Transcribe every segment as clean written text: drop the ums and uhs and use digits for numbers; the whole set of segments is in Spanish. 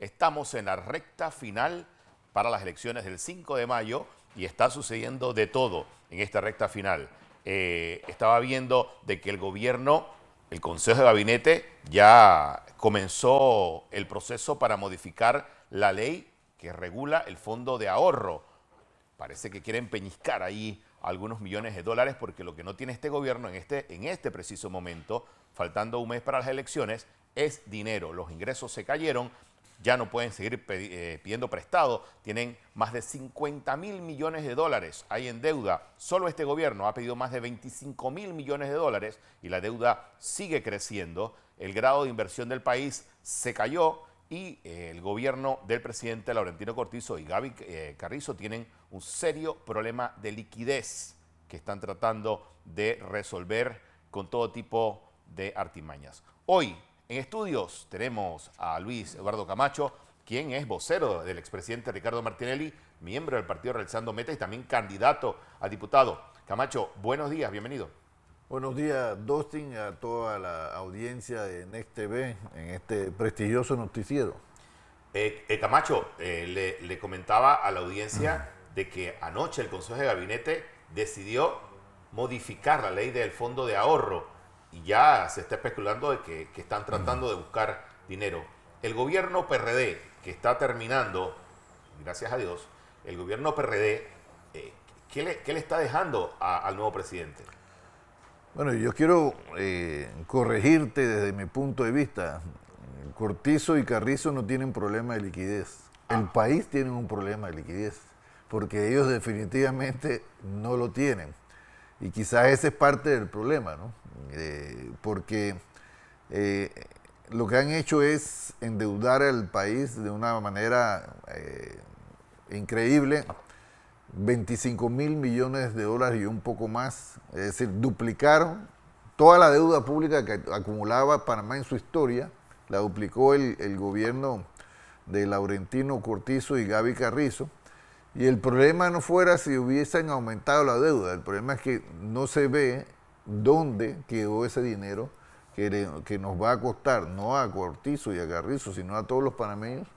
Estamos en la recta final para las elecciones del 5 de mayo y está sucediendo de todo en esta recta final. Estaba viendo de que el gobierno, el Consejo de Gabinete, ya comenzó el proceso para modificar la ley que regula el fondo de ahorro. Parece que quieren peñiscar ahí algunos millones de dólares porque lo que no tiene este gobierno en este preciso momento, faltando un mes para las elecciones, es dinero. Los ingresos se cayeron, ya no pueden seguir pidiendo prestado, tienen más de 50.000 millones de dólares, hay en deuda. Solo este gobierno ha pedido más de 25.000 millones de dólares y la deuda sigue creciendo. El grado de inversión del país se cayó y el gobierno del presidente Laurentino Cortizo y Gaby Carrizo tienen un serio problema de liquidez que están tratando de resolver con todo tipo de artimañas. Hoy, en estudios, tenemos a Luis Eduardo Camacho, quien es vocero del expresidente Ricardo Martinelli, miembro del partido Realizando Meta y también candidato a diputado. Camacho, buenos días, bienvenido. Buenos días, Dustin, a toda la audiencia de Next TV en este prestigioso noticiero. Camacho, le comentaba a la audiencia de que anoche el Consejo de Gabinete decidió modificar la ley del fondo de ahorro y ya se está especulando de que están tratando de buscar dinero. El gobierno PRD, que está terminando, gracias a Dios, el gobierno PRD, ¿qué le está dejando al nuevo presidente? Bueno, yo quiero corregirte desde mi punto de vista. Cortizo y Carrizo no tienen problema de liquidez. El país tiene un problema de liquidez, porque ellos definitivamente no lo tienen. Y quizás ese es parte del problema, ¿no? Porque lo que han hecho es endeudar al país de una manera increíble, 25.000 millones de dólares y un poco más, es decir, duplicaron toda la deuda pública que acumulaba Panamá en su historia, la duplicó el gobierno de Laurentino Cortizo y Gaby Carrizo, y el problema no fuera si hubiesen aumentado la deuda, el problema es que no se ve dónde quedó ese dinero que nos va a costar, no a Cortizo y a Carrizo, sino a todos los panameños,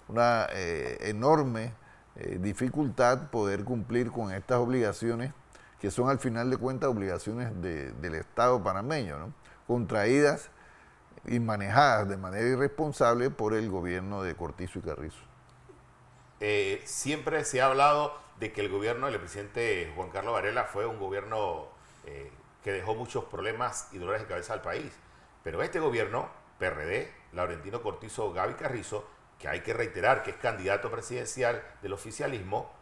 una enorme dificultad poder cumplir con estas obligaciones, que son al final de cuentas obligaciones del Estado panameño, ¿no? Contraídas y manejadas de manera irresponsable por el gobierno de Cortizo y Carrizo. Siempre se ha hablado de que el gobierno del presidente Juan Carlos Varela fue un gobierno que dejó muchos problemas y dolores de cabeza al país. Pero este gobierno, PRD, Laurentino Cortizo, Gaby Carrizo, que hay que reiterar que es candidato presidencial del oficialismo,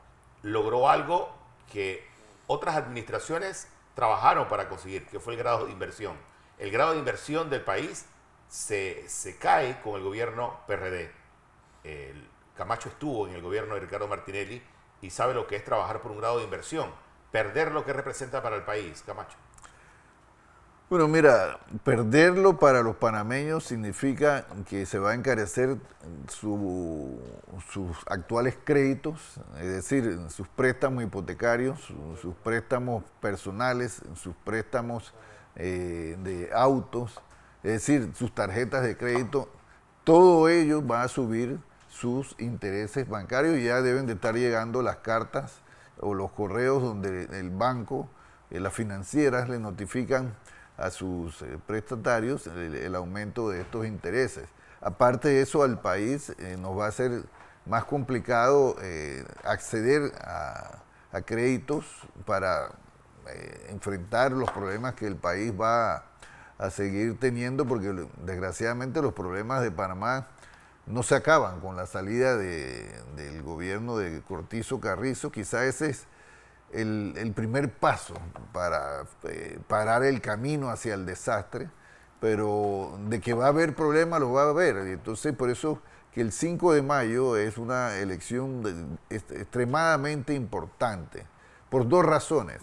logró algo que otras administraciones trabajaron para conseguir, que fue el grado de inversión. El grado de inversión del país se cae con el gobierno PRD. Camacho estuvo en el gobierno de Ricardo Martinelli y sabe lo que es trabajar por un grado de inversión, perder lo que representa para el país, Camacho. Bueno, mira, perderlo para los panameños significa que se va a encarecer sus actuales créditos, es decir, sus préstamos hipotecarios, sus préstamos personales, sus préstamos de autos, es decir, sus tarjetas de crédito, todo ello va a subir sus intereses bancarios y ya deben de estar llegando las cartas o los correos donde el banco, las financieras le notifican a sus prestatarios el aumento de estos intereses. Aparte de eso, al país nos va a ser más complicado acceder a créditos para enfrentar los problemas que el país va a seguir teniendo, porque desgraciadamente los problemas de Panamá no se acaban con la salida del gobierno de Cortizo Carrizo. Quizá ese es el primer paso para parar el camino hacia el desastre, pero de que va a haber problemas, lo va a haber. Entonces, por eso que el 5 de mayo es una elección extremadamente importante, por dos razones.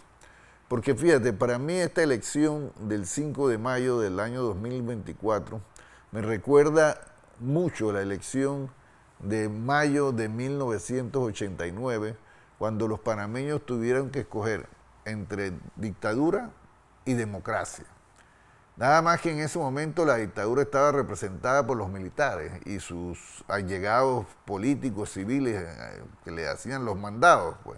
Porque fíjate, para mí esta elección del 5 de mayo del año 2024 me recuerda mucho la elección de mayo de 1989, cuando los panameños tuvieron que escoger entre dictadura y democracia. Nada más que en ese momento la dictadura estaba representada por los militares y sus allegados políticos, civiles, que le hacían los mandados, pues.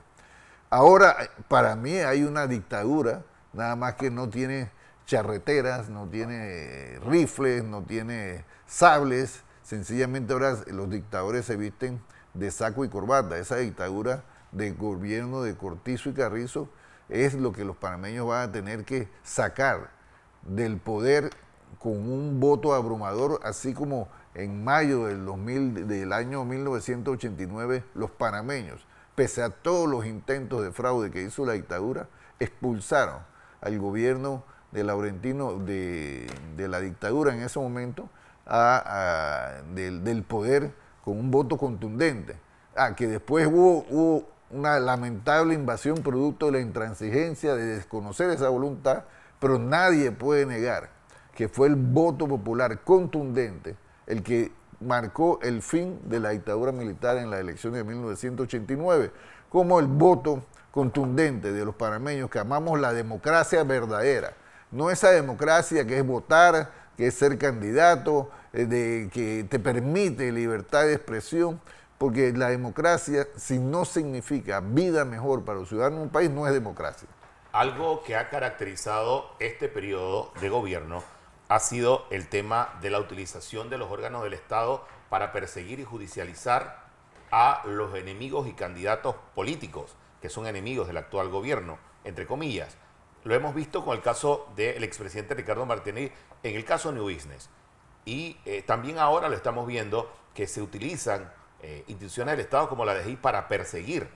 Ahora, para mí hay una dictadura, nada más que no tiene charreteras, no tiene rifles, no tiene sables. Sencillamente ahora los dictadores se visten de saco y corbata. Esa dictadura de gobierno de Cortizo y Carrizo es lo que los panameños van a tener que sacar del poder con un voto abrumador, así como en mayo del año 1989 los panameños, pese a todos los intentos de fraude que hizo la dictadura, expulsaron al gobierno de Laurentino, de la dictadura en ese momento, del poder con un voto contundente. Que después hubo una lamentable invasión producto de la intransigencia, de desconocer esa voluntad, pero nadie puede negar que fue el voto popular contundente el que marcó el fin de la dictadura militar en las elecciones de 1989, como el voto contundente de los panameños que amamos la democracia verdadera, no esa democracia que es votar, que es ser candidato, que te permite libertad de expresión, porque la democracia, si no significa vida mejor para los ciudadanos de un país, no es democracia. Algo que ha caracterizado este periodo de gobierno ha sido el tema de la utilización de los órganos del Estado para perseguir y judicializar a los enemigos y candidatos políticos, que son enemigos del actual gobierno, entre comillas. Lo hemos visto con el caso del expresidente Ricardo Martinelli, en el caso New Business. Y también ahora lo estamos viendo que se utilizan instituciones del Estado como la DGI para perseguir,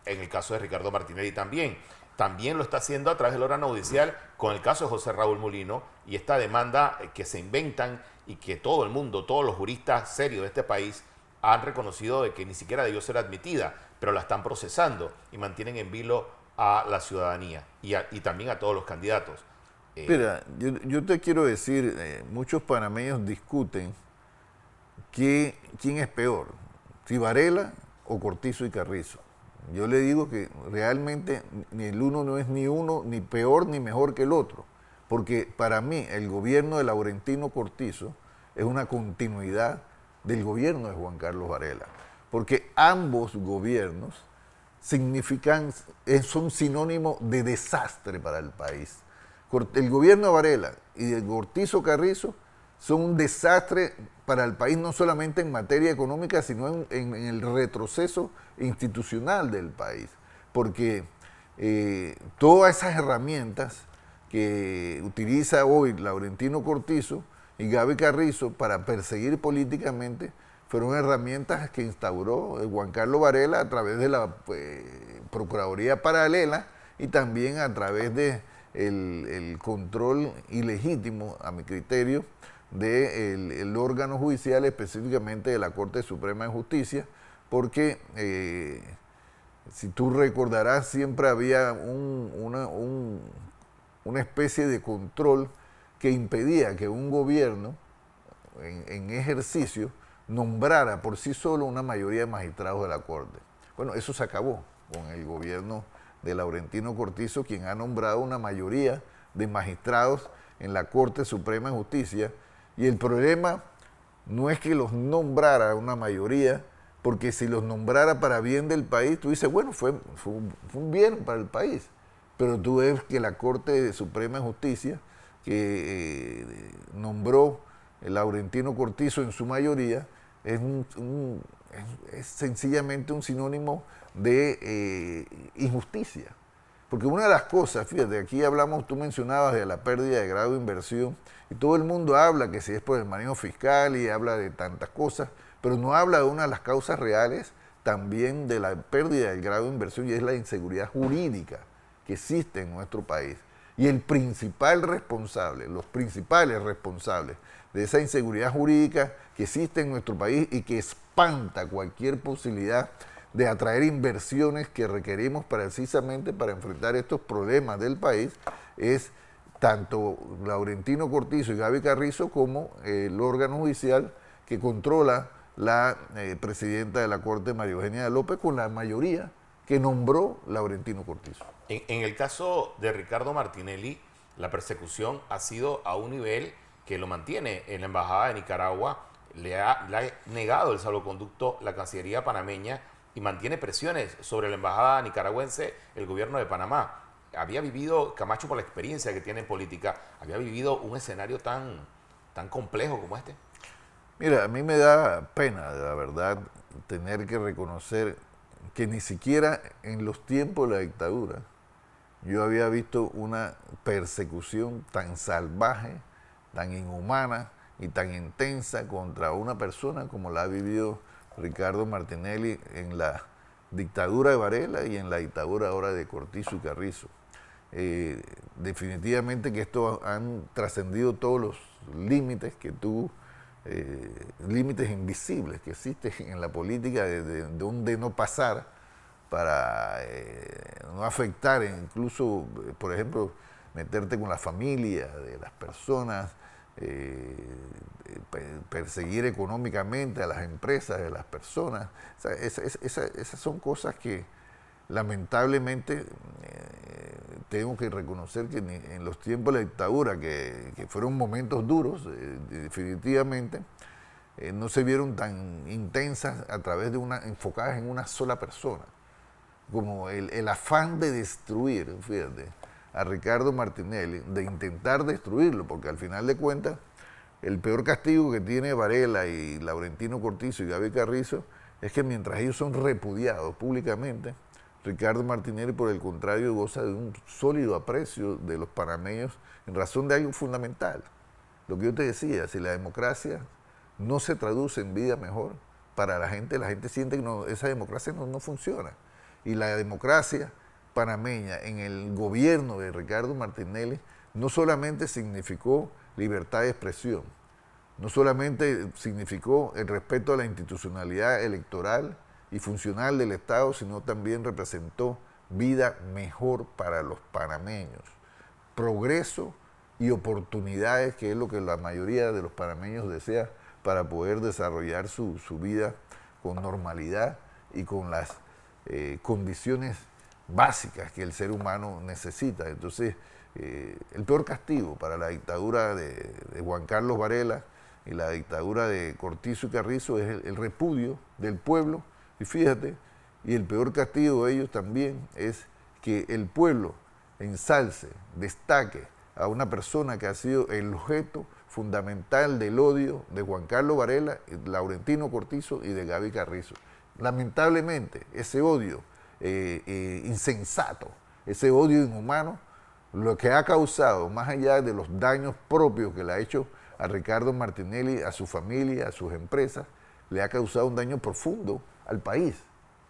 en el caso de Ricardo Martinelli también. También lo está haciendo a través del órgano judicial con el caso de José Raúl Mulino y esta demanda que se inventan y que todo el mundo, todos los juristas serios de este país han reconocido de que ni siquiera debió ser admitida, pero la están procesando y mantienen en vilo a la ciudadanía y también a todos los candidatos. Mira, yo te quiero decir, muchos panameños discuten quién es peor, si Varela o Cortizo y Carrizo. Yo le digo que realmente ni el uno no es ni uno, ni peor ni mejor que el otro, porque para mí el gobierno de Laurentino Cortizo es una continuidad del gobierno de Juan Carlos Varela, porque ambos gobiernos son sinónimo de desastre para el país. El gobierno de Varela y de Cortizo Carrizo son un desastre para el país, no solamente en materia económica, sino en el retroceso institucional del país. Porque todas esas herramientas que utiliza hoy Laurentino Cortizo y Gaby Carrizo para perseguir políticamente fueron herramientas que instauró Juan Carlos Varela a través de la Procuraduría Paralela y también a través de el control ilegítimo, a mi criterio, del órgano judicial, específicamente de la Corte Suprema de Justicia, porque si tú recordarás, siempre había una especie de control que impedía que un gobierno en ejercicio nombrara por sí solo una mayoría de magistrados de la Corte. Bueno, eso se acabó con el gobierno de Laurentino Cortizo, quien ha nombrado una mayoría de magistrados en la Corte Suprema de Justicia. Y el problema no es que los nombrara una mayoría, porque si los nombrara para bien del país, tú dices, bueno, fue un bien para el país. Pero tú ves que la Corte Suprema de Justicia, que nombró el Laurentino Cortizo en su mayoría, es sencillamente un sinónimo de injusticia. Porque una de las cosas, fíjate, aquí hablamos, tú mencionabas de la pérdida de grado de inversión, y todo el mundo habla que si es por el manejo fiscal y habla de tantas cosas, pero no habla de una de las causas reales también de la pérdida del grado de inversión, y es la inseguridad jurídica que existe en nuestro país. Y el principal responsable, los principales responsables de esa inseguridad jurídica que existe en nuestro país y que espanta cualquier posibilidad de atraer inversiones que requerimos precisamente para enfrentar estos problemas del país, es tanto Laurentino Cortizo y Gaby Carrizo como el órgano judicial que controla la presidenta de la Corte, María Eugenia López, con la mayoría que nombró Laurentino Cortizo. En el caso de Ricardo Martinelli, la persecución ha sido a un nivel que lo mantiene en la Embajada de Nicaragua, le ha negado el salvoconducto la Cancillería panameña y mantiene presiones sobre la Embajada nicaragüense, el gobierno de Panamá. Había vivido, Camacho, por la experiencia que tiene en política, había vivido un escenario tan complejo como este. Mira, a mí me da pena, la verdad, tener que reconocer que ni siquiera en los tiempos de la dictadura yo había visto una persecución tan salvaje, tan inhumana y tan intensa contra una persona como la ha vivido Ricardo Martinelli en la dictadura de Varela y en la dictadura ahora de Cortizo y Carrizo. Definitivamente que esto han trascendido todos los límites que tú, límites invisibles que existen en la política, de donde no pasar para no afectar, incluso, por ejemplo, meterte con la familia de las personas, perseguir económicamente a las empresas de las personas. O sea, esas son cosas que lamentablemente tengo que reconocer que en los tiempos de la dictadura, que fueron momentos duros, definitivamente, no se vieron tan intensas a través de enfocadas en una sola persona, como el afán de destruir, fíjate, a Ricardo Martinelli, de intentar destruirlo, porque al final de cuentas, el peor castigo que tiene Varela y Laurentino Cortizo y Gaby Carrizo es que mientras ellos son repudiados públicamente, Ricardo Martinelli, por el contrario, goza de un sólido aprecio de los panameños en razón de algo fundamental. Lo que yo te decía, si la democracia no se traduce en vida mejor para la gente siente que esa democracia no funciona. Y la democracia panameña en el gobierno de Ricardo Martinelli no solamente significó libertad de expresión, no solamente significó el respeto a la institucionalidad electoral y funcional del Estado, sino también representó vida mejor para los panameños, progreso y oportunidades, que es lo que la mayoría de los panameños desea para poder desarrollar su vida con normalidad y con las condiciones básicas que el ser humano necesita. Entonces, el peor castigo para la dictadura de Juan Carlos Varela y la dictadura de Cortizo y Carrizo es el repudio del pueblo, y fíjate, y el peor castigo de ellos también es que el pueblo ensalce, destaque a una persona que ha sido el objeto fundamental del odio de Juan Carlos Varela, Laurentino Cortizo y de Gaby Carrizo. Lamentablemente, ese odio insensato, ese odio inhumano, lo que ha causado, más allá de los daños propios que le ha hecho a Ricardo Martinelli, a su familia, a sus empresas, le ha causado un daño profundo al país.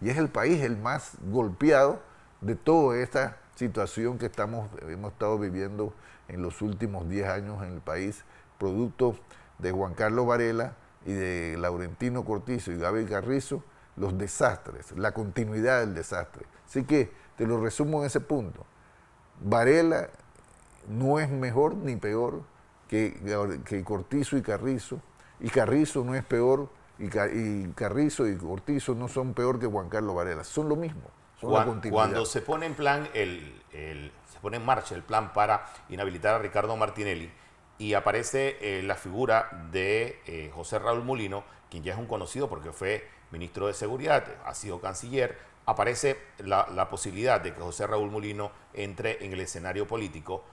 Y es el país el más golpeado de toda esta situación que hemos estado viviendo en los últimos 10 años en el país, producto de Juan Carlos Varela y de Laurentino Cortizo y Gaby Carrizo, los desastres, la continuidad del desastre. Así que te lo resumo en ese punto. Varela no es mejor ni peor que Cortizo y Carrizo no es peor, y Carrizo y Cortizo no son peor que Juan Carlos Varela, son lo mismo, son la continuidad. Cuando se pone en plan se pone en marcha el plan para inhabilitar a Ricardo Martinelli y aparece la figura de José Raúl Mulino, quien ya es un conocido porque fue ministro de Seguridad, ha sido canciller, aparece la posibilidad de que José Raúl Mulino entre en el escenario político.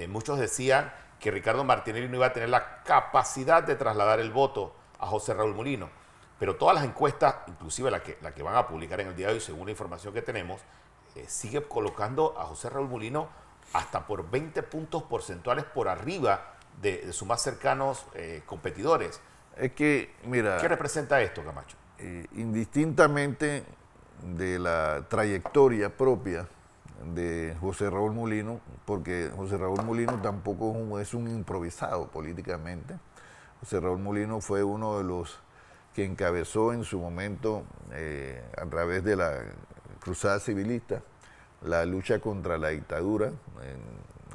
Muchos decían que Ricardo Martinelli no iba a tener la capacidad de trasladar el voto a José Raúl Mulino, pero todas las encuestas, inclusive la que van a publicar en el día de hoy, según la información que tenemos, sigue colocando a José Raúl Mulino hasta por 20 puntos porcentuales por arriba de sus más cercanos competidores. Es que, mira, ¿qué representa esto, Camacho? Indistintamente de la trayectoria propia de José Raúl Mulino, porque José Raúl Mulino tampoco es un improvisado políticamente. José Raúl Mulino fue uno de los que encabezó en su momento, a través de la cruzada civilista, la lucha contra la dictadura,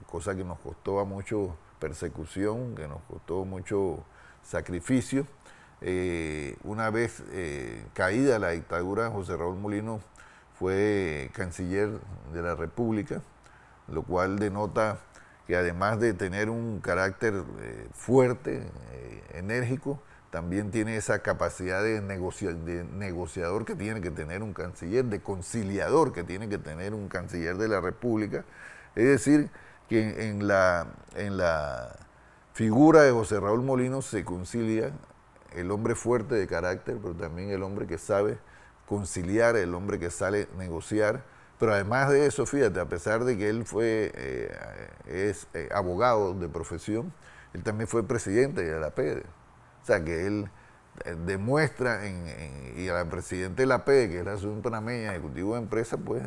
cosa que nos costó a mucho persecución, que nos costó mucho sacrificio. Una vez caída la dictadura, José Raúl Mulino fue canciller de la República, lo cual denota que además de tener un carácter fuerte, enérgico, también tiene esa capacidad de negociador que tiene que tener un canciller, de conciliador que tiene que tener un canciller de la República. Es decir, que en la figura de José Raúl Mulino se concilia el hombre fuerte de carácter, pero también el hombre que sabe conciliar, el hombre que sabe negociar. Pero además de eso, fíjate, a pesar de que él es abogado de profesión, él también fue presidente de la APEDE. O sea, que él demuestra, y al presidente de la APEDE, que es la Asociación Panameña Ejecutivo de Empresas, pues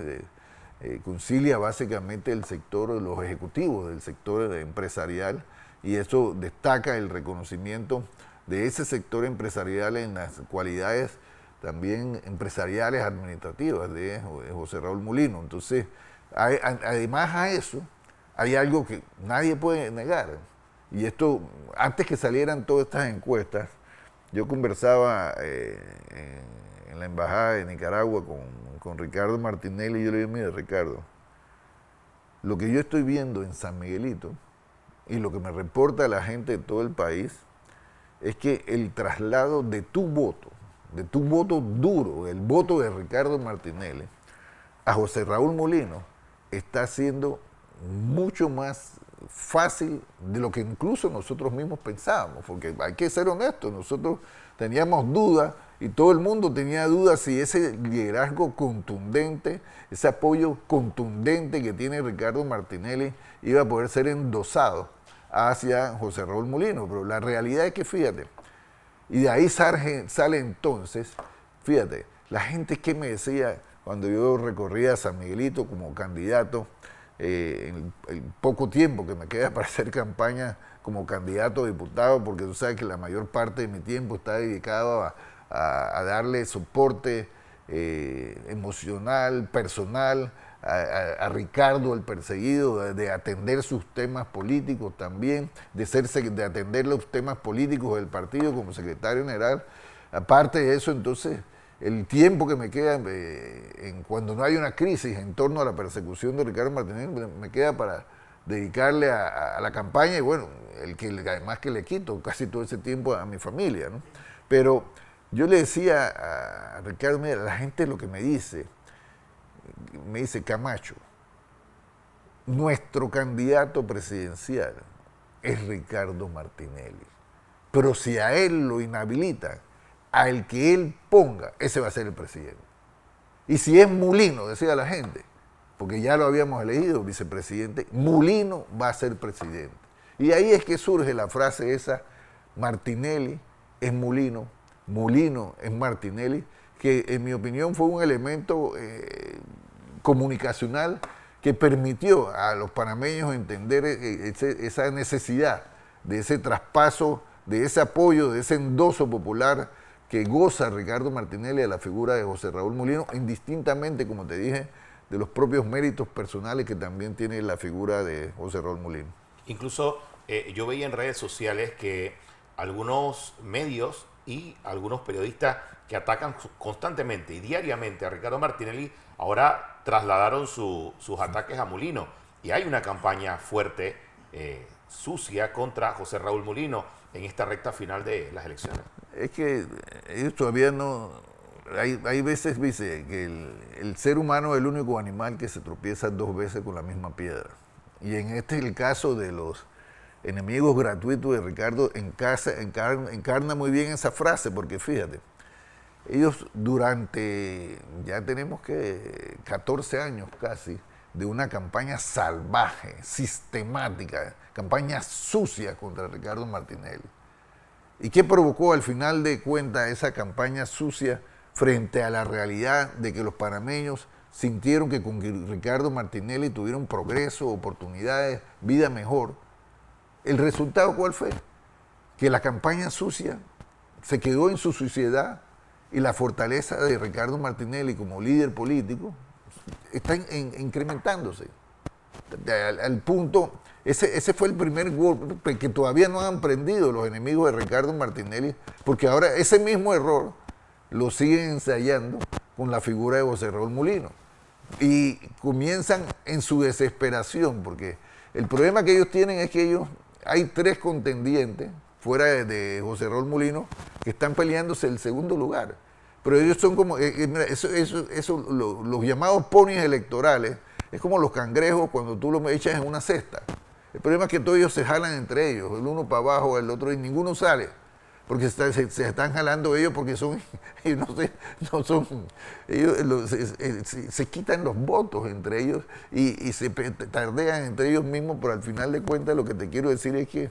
concilia básicamente el sector, los ejecutivos del sector empresarial, y eso destaca el reconocimiento de ese sector empresarial en las cualidades también empresariales administrativas de José Raúl Mulino. Entonces, además a eso, hay algo que nadie puede negar. Y esto, antes que salieran todas estas encuestas, yo conversaba en la Embajada de Nicaragua con Ricardo Martinelli, y yo le dije, mire Ricardo, lo que yo estoy viendo en San Miguelito y lo que me reporta la gente de todo el país es que el traslado de tu voto duro, el voto de Ricardo Martinelli a José Raúl Mulino está siendo mucho más fácil de lo que incluso nosotros mismos pensábamos, porque hay que ser honestos, nosotros teníamos dudas y todo el mundo tenía dudas si ese liderazgo contundente, ese apoyo contundente que tiene Ricardo Martinelli iba a poder ser endosado hacia José Raúl Mulino, pero la realidad es que fíjate, y de ahí sale entonces, fíjate, la gente que me decía cuando yo recorría San Miguelito como candidato, en el poco tiempo que me queda para hacer campaña como candidato a diputado, porque tú sabes que la mayor parte de mi tiempo está dedicado a darle soporte emocional, personal, a Ricardo el perseguido, de atender sus temas políticos también, de atender los temas políticos del partido como secretario general. Aparte de eso, entonces, el tiempo que me queda cuando no hay una crisis en torno a la persecución de Ricardo Martinelli, me queda para dedicarle a la campaña, y bueno, además que le quito casi todo ese tiempo a mi familia, ¿no? Pero yo le decía a Ricardo, mira, la gente lo que me dice, Camacho, nuestro candidato presidencial es Ricardo Martinelli, pero si a él lo inhabilitan, al que él ponga, ese va a ser el presidente. Y si es Mulino, decía la gente, porque ya lo habíamos elegido vicepresidente, Mulino va a ser presidente. Y ahí es que surge la frase esa, Martinelli es Mulino, Mulino es Martinelli, que en mi opinión fue un elemento comunicacional que permitió a los panameños entender esa necesidad de ese traspaso, de ese apoyo, de ese endoso popular que goza Ricardo Martinelli a la figura de José Raúl Mulino, indistintamente, como te dije, de los propios méritos personales que también tiene la figura de José Raúl Mulino. Incluso yo veía en redes sociales que algunos medios y algunos periodistas que atacan constantemente y diariamente a Ricardo Martinelli ahora trasladaron sus ataques a Mulino. Y hay una campaña fuerte, sucia, contra José Raúl Mulino en esta recta final de las elecciones. Es que ellos todavía no... Hay veces, dice, que el ser humano es el único animal que se tropieza 2 veces con la misma piedra. Y en este es el caso de los enemigos gratuitos de Ricardo, encarna muy bien esa frase, porque fíjate, ellos durante, ya tenemos que 14 años casi, de una campaña salvaje, sistemática, campaña sucia contra Ricardo Martinelli. ¿Y qué provocó al final de cuentas esa campaña sucia frente a la realidad de que los panameños sintieron que con Ricardo Martinelli tuvieron progreso, oportunidades, vida mejor? ¿El resultado cuál fue? Que la campaña sucia se quedó en su suciedad y la fortaleza de Ricardo Martinelli como líder político está incrementándose. Al punto, ese fue el primer golpe que todavía no han aprendido los enemigos de Ricardo Martinelli, porque ahora ese mismo error lo siguen ensayando con la figura de José Raúl Mulino. Y comienzan en su desesperación, porque El problema que ellos tienen es que hay 3 contendientes, fuera de José Raúl Mulino, que están peleándose el segundo lugar. Pero ellos son como, mira, los llamados ponis electorales, es como los cangrejos cuando tú los echas en una cesta. El problema es que todos ellos se jalan entre ellos, el uno para abajo, el otro, y ninguno sale. Porque se están jalando ellos porque ellos se quitan los votos entre ellos y se tardean entre ellos mismos, pero al final de cuentas lo que te quiero decir es que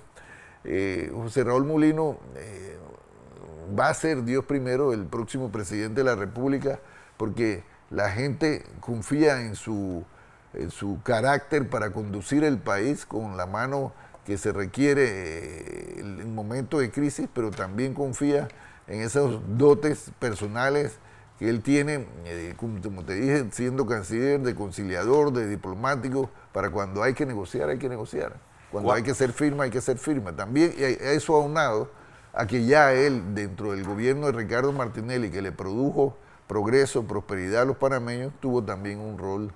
José Raúl Mulino va a ser, Dios primero, el próximo presidente de la República, porque la gente confía en su carácter para conducir el país con la mano que se requiere en momentos de crisis, pero también confía en esos dotes personales que él tiene, como te dije, siendo canciller, de conciliador, de diplomático, para cuando hay que negociar, hay que negociar. Cuando hay que ser firme, hay que ser firme. También eso aunado a que ya él, dentro del gobierno de Ricardo Martinelli, que le produjo progreso, prosperidad a los panameños, tuvo también un rol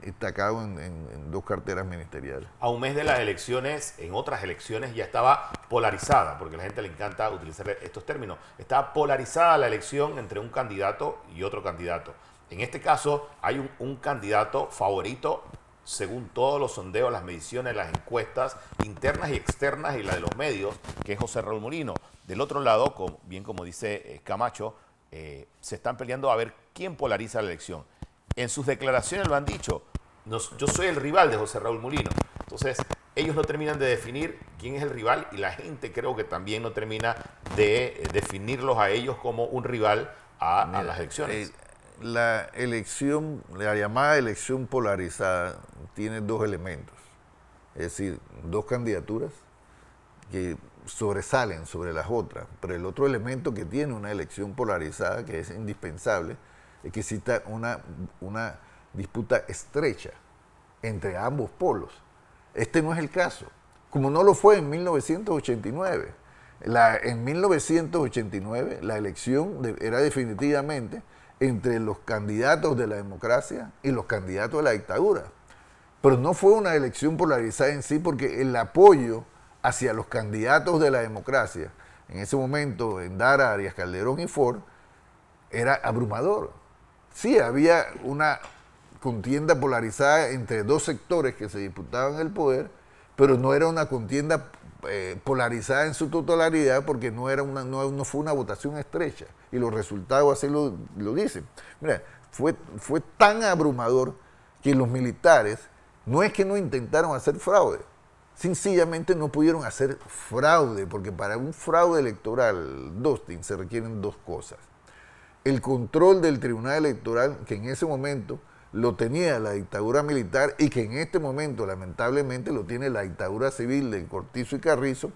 destacado en 2 carteras ministeriales. A un mes de las elecciones, en otras elecciones ya estaba polarizada, porque a la gente le encanta utilizar estos términos, estaba polarizada la elección entre un candidato y otro candidato. En este caso hay un candidato favorito, según todos los sondeos, las mediciones, las encuestas internas y externas y la de los medios, que es José Raúl Mulino. Del otro lado, bien como dice Camacho, se están peleando a ver quién polariza la elección. En sus declaraciones lo han dicho, yo soy el rival de José Raúl Mulino. Entonces, ellos no terminan de definir quién es el rival y la gente creo que también no termina de definirlos a ellos como un rival a las elecciones. La llamada elección polarizada tiene 2 elementos, es decir, 2 candidaturas que sobresalen sobre las otras, pero el otro elemento que tiene una elección polarizada, que es indispensable, es que exista una disputa estrecha entre ambos polos. Este no es el caso, como no lo fue en 1989. En 1989 la elección era definitivamente entre los candidatos de la democracia y los candidatos de la dictadura. Pero no fue una elección polarizada en sí, porque el apoyo hacia los candidatos de la democracia, en ese momento en Dara, Arias Calderón y Ford, era abrumador. Sí, había una contienda polarizada entre 2 sectores que se disputaban el poder, pero no era una contienda polarizada en su totalidad, porque no fue una votación estrecha, y los resultados así lo dicen. Mira, fue tan abrumador que los militares no es que no intentaron hacer fraude, sencillamente no pudieron hacer fraude, porque para un fraude electoral, Dostin, se requieren 2 cosas. El control del tribunal electoral, que en ese momento lo tenía la dictadura militar y que en este momento lamentablemente lo tiene la dictadura civil de Cortizo y Carrizo,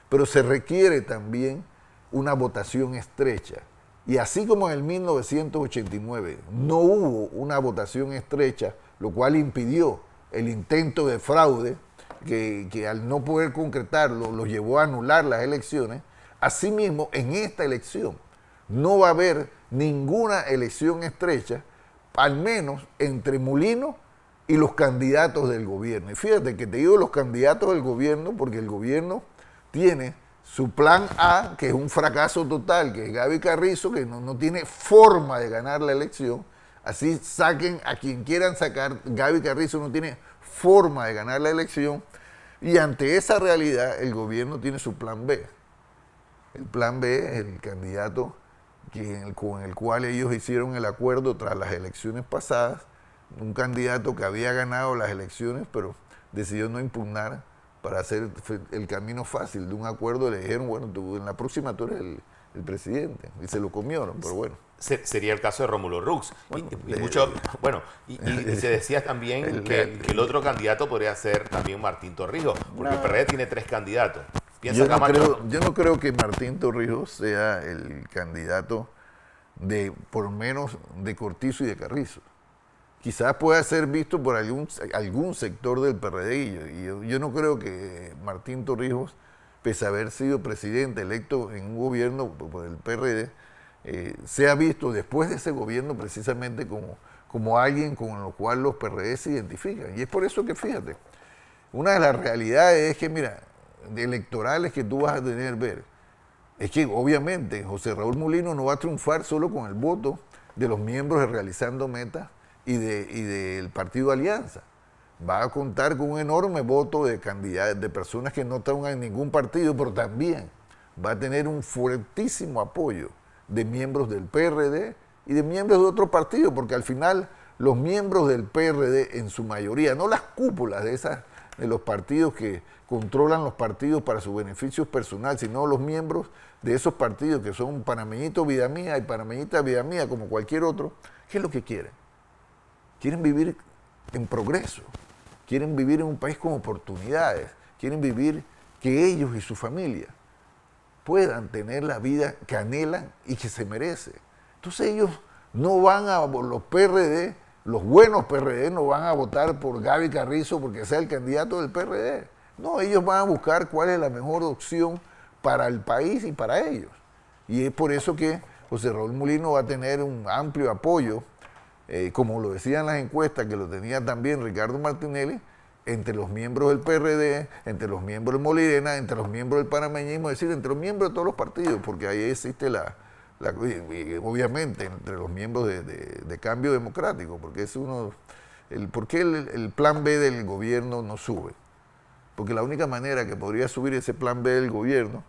pero se requiere también una votación estrecha. Y así como en el 1989 no hubo una votación estrecha, lo cual impidió el intento de fraude, que al no poder concretarlo lo llevó a anular las elecciones, asimismo en esta elección no va a haber ninguna elección estrecha, al menos entre Mulino y los candidatos del gobierno. Y fíjate que te digo los candidatos del gobierno porque el gobierno tiene su plan A, que es un fracaso total, que es Gaby Carrizo, que no tiene forma de ganar la elección. Así saquen a quien quieran sacar, Gaby Carrizo no tiene forma de ganar la elección. Y ante esa realidad, el gobierno tiene su plan B. El plan B es el candidato con el cual ellos hicieron el acuerdo tras las elecciones pasadas, un candidato que había ganado las elecciones, pero decidió no impugnar para hacer el camino fácil de un acuerdo. Le dijeron, bueno, en la próxima tú eres el presidente, y se lo comieron, pero bueno. Sería el caso de Rómulo Rux. Y se decía también que el otro candidato podría ser también Martín Torrijos, porque el PRD tiene 3 candidatos. Yo no creo que Martín Torrijos sea el candidato por lo menos de Cortizo y de Carrizo. Quizás pueda ser visto por algún sector del PRD. Y yo no creo que Martín Torrijos, pese a haber sido presidente electo en un gobierno por el PRD, sea visto después de ese gobierno precisamente como alguien con el cual los PRD se identifican. Y es por eso que, fíjate, una de las realidades es que, mira, de electorales que tú vas a tener ver, es que obviamente José Raúl Mulino no va a triunfar solo con el voto de los miembros de Realizando Metas y del Partido Alianza. Va a contar con un enorme voto de candidatos, de personas que no están en ningún partido, pero también va a tener un fuertísimo apoyo de miembros del PRD y de miembros de otros partidos, porque al final los miembros del PRD en su mayoría, no las cúpulas de los partidos que controlan los partidos para sus beneficios personales, sino los miembros de esos partidos que son panameñito vida mía y panameñita vida mía como cualquier otro, ¿qué es lo que quieren? Quieren vivir en progreso, quieren vivir en un país con oportunidades, quieren vivir que ellos y su familia puedan tener la vida que anhelan y que se merece. Entonces ellos no van a, los PRD, los buenos PRD no van a votar por Gaby Carrizo porque sea el candidato del PRD. No, ellos van a buscar cuál es la mejor opción para el país y para ellos. Y es por eso que José Raúl Mulino va a tener un amplio apoyo, como lo decían las encuestas, que lo tenía también Ricardo Martinelli, entre los miembros del PRD, entre los miembros del Molirena, entre los miembros del panameñismo, es decir, entre los miembros de todos los partidos, porque ahí existe obviamente entre los miembros de Cambio Democrático, porque es ¿por qué el plan B del gobierno no sube? Porque la única manera que podría subir ese plan B del gobierno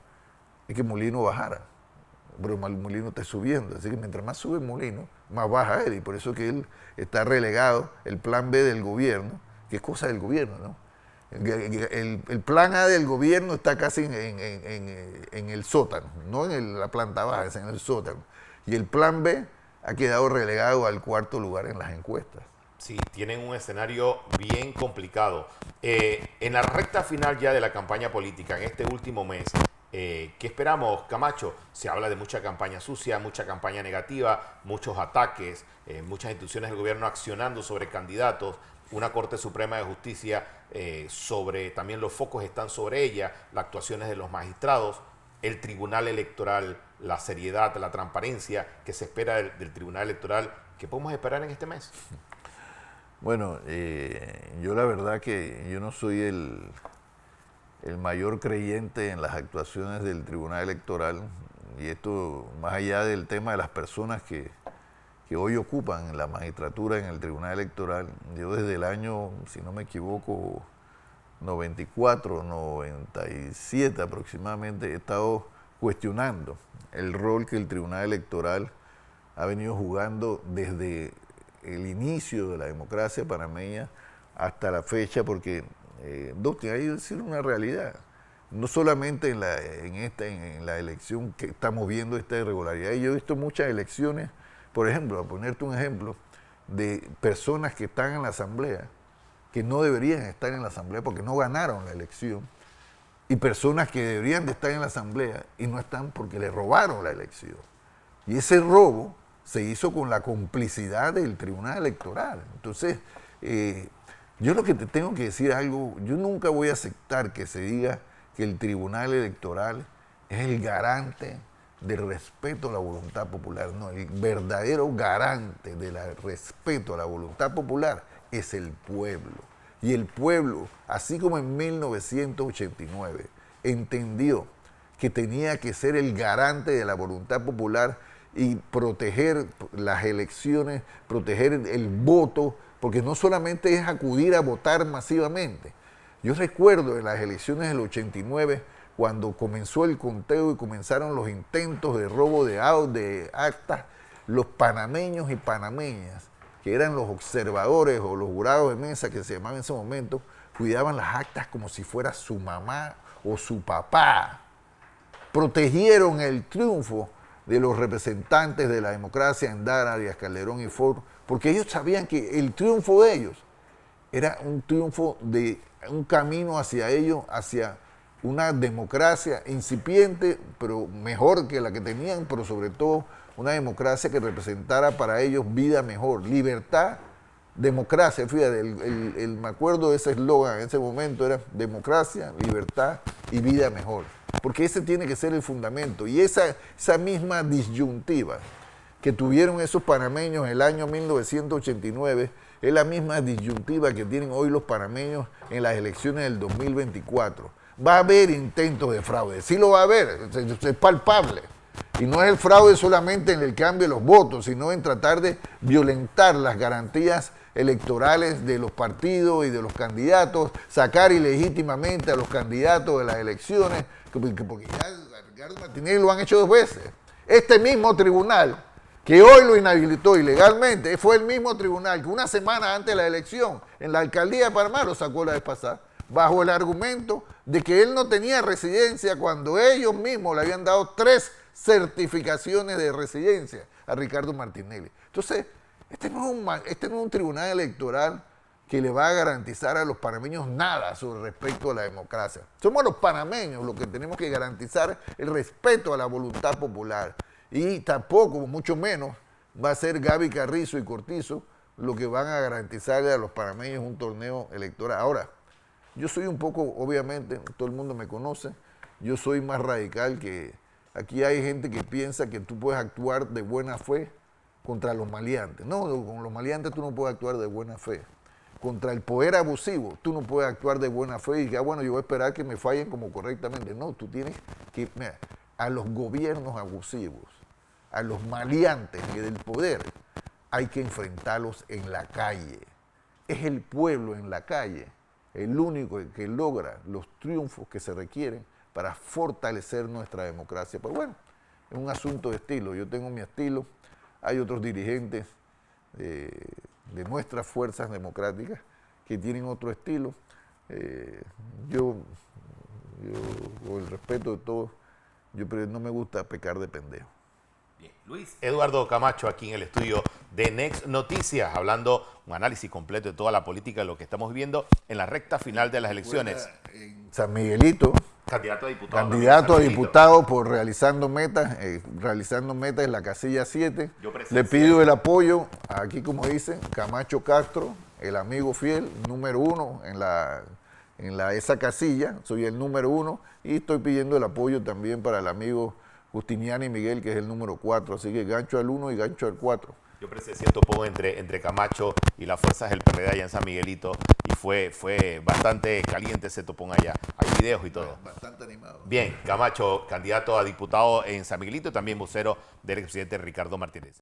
es que Mulino bajara, pero Mulino está subiendo, así que mientras más sube Mulino, más baja él, y por eso que él está relegado, el plan B del gobierno, que es cosa del gobierno, ¿no? El plan A del gobierno está casi en el sótano, no en la planta baja, es en el sótano. Y el plan B ha quedado relegado al cuarto lugar en las encuestas. Sí, tienen un escenario bien complicado. En la recta final ya de la campaña política, en este último mes, ¿qué esperamos, Camacho? Se habla de mucha campaña sucia, mucha campaña negativa, muchos ataques, muchas instituciones del gobierno accionando sobre candidatos, una Corte Suprema de Justicia también los focos están sobre ella, las actuaciones de los magistrados, el Tribunal Electoral, la seriedad, la transparencia que se espera del Tribunal Electoral. ¿Qué podemos esperar en este mes? Bueno, yo la verdad que yo no soy el mayor creyente en las actuaciones del Tribunal Electoral, y esto más allá del tema de las personas que hoy ocupan la magistratura en el Tribunal Electoral. Yo desde el año, si no me equivoco, 94, 97 aproximadamente, he estado cuestionando el rol que el Tribunal Electoral ha venido jugando desde el inicio de la democracia panameña hasta la fecha, porque hay que decir una realidad. No solamente en la elección que estamos viendo esta irregularidad, yo he visto muchas elecciones, por ejemplo, a ponerte un ejemplo, de personas que están en la asamblea, que no deberían estar en la asamblea porque no ganaron la elección, y personas que deberían de estar en la asamblea y no están porque le robaron la elección. Y ese robo se hizo con la complicidad del Tribunal Electoral. Entonces, yo lo que te tengo que decir algo, yo nunca voy a aceptar que se diga que el Tribunal Electoral es el garante del respeto a la voluntad popular. No, el verdadero garante del respeto a la voluntad popular es el pueblo. Y el pueblo, así como en 1989, entendió que tenía que ser el garante de la voluntad popular y proteger las elecciones, proteger el voto, porque no solamente es acudir a votar masivamente. Yo recuerdo en las elecciones del 89, cuando comenzó el conteo y comenzaron los intentos de robo de actas, los panameños y panameñas, que eran los observadores o los jurados de mesa que se llamaban en ese momento, cuidaban las actas como si fuera su mamá o su papá. Protegieron el triunfo de los representantes de la democracia en Dara, Arias Calderón y Ford, porque ellos sabían que el triunfo de ellos era un triunfo de un camino hacia ellos, hacia una democracia incipiente, pero mejor que la que tenían, pero sobre todo una democracia que representara para ellos vida mejor, libertad, democracia. Fíjate, me acuerdo de ese eslogan en ese momento, era democracia, libertad y vida mejor, porque ese tiene que ser el fundamento. Y esa misma disyuntiva que tuvieron esos panameños en el año 1989 es la misma disyuntiva que tienen hoy los panameños en las elecciones del 2024. Va a haber intentos de fraude, sí lo va a haber, es palpable. Y no es el fraude solamente en el cambio de los votos, sino en tratar de violentar las garantías electorales de los partidos y de los candidatos, sacar ilegítimamente a los candidatos de las elecciones, porque ya a Ricardo Martinelli lo han hecho 2 veces. Este mismo tribunal que hoy lo inhabilitó ilegalmente, fue el mismo tribunal que una semana antes de la elección en la alcaldía de Panamá lo sacó la vez pasada, bajo el argumento de que él no tenía residencia cuando ellos mismos le habían dado 3 certificaciones de residencia a Ricardo Martinelli. Entonces, este no es un tribunal electoral que le va a garantizar a los panameños nada sobre respecto a la democracia. Somos los panameños los que tenemos que garantizar el respeto a la voluntad popular. Y tampoco, mucho menos, va a ser Gaby Carrizo y Cortizo lo que van a garantizarle a los panameños un torneo electoral. Ahora, yo soy un poco, obviamente, todo el mundo me conoce, yo soy más radical que... Aquí hay gente que piensa que tú puedes actuar de buena fe contra los maleantes. No, con los maleantes tú no puedes actuar de buena fe. Contra el poder abusivo, tú no puedes actuar de buena fe y que, bueno, yo voy a esperar que me fallen como correctamente. No, tú tienes que... Mira, a los gobiernos abusivos, a los maleantes del poder, hay que enfrentarlos en la calle. Es el pueblo en la calle el único que logra los triunfos que se requieren para fortalecer nuestra democracia. Pero bueno, es un asunto de estilo. Yo tengo mi estilo, hay otros dirigentes de nuestras fuerzas democráticas que tienen otro estilo. Yo, con el respeto de todos, pero no me gusta pecar de pendejo. Bien. Luis Eduardo Camacho aquí en el estudio de Next Noticias, hablando un análisis completo de toda la política, de lo que estamos viviendo en la recta final de las elecciones. En San Miguelito, candidato a diputado. Candidato a diputado por realizando metas en la casilla 7. Le pido el apoyo, aquí como dice, Camacho Castro, el amigo fiel, número 1 en esa casilla, soy el número 1 y estoy pidiendo el apoyo también para el amigo Justiniani Miguel, que es el número 4, así que gancho al 1 y gancho al 4. Yo presencié el topón entre Camacho y las fuerzas del PRD allá en San Miguelito y fue bastante caliente ese topón allá. Hay videos y todo. Bastante animado. Bien, Camacho, candidato a diputado en San Miguelito y también vocero del expresidente Ricardo Martínez.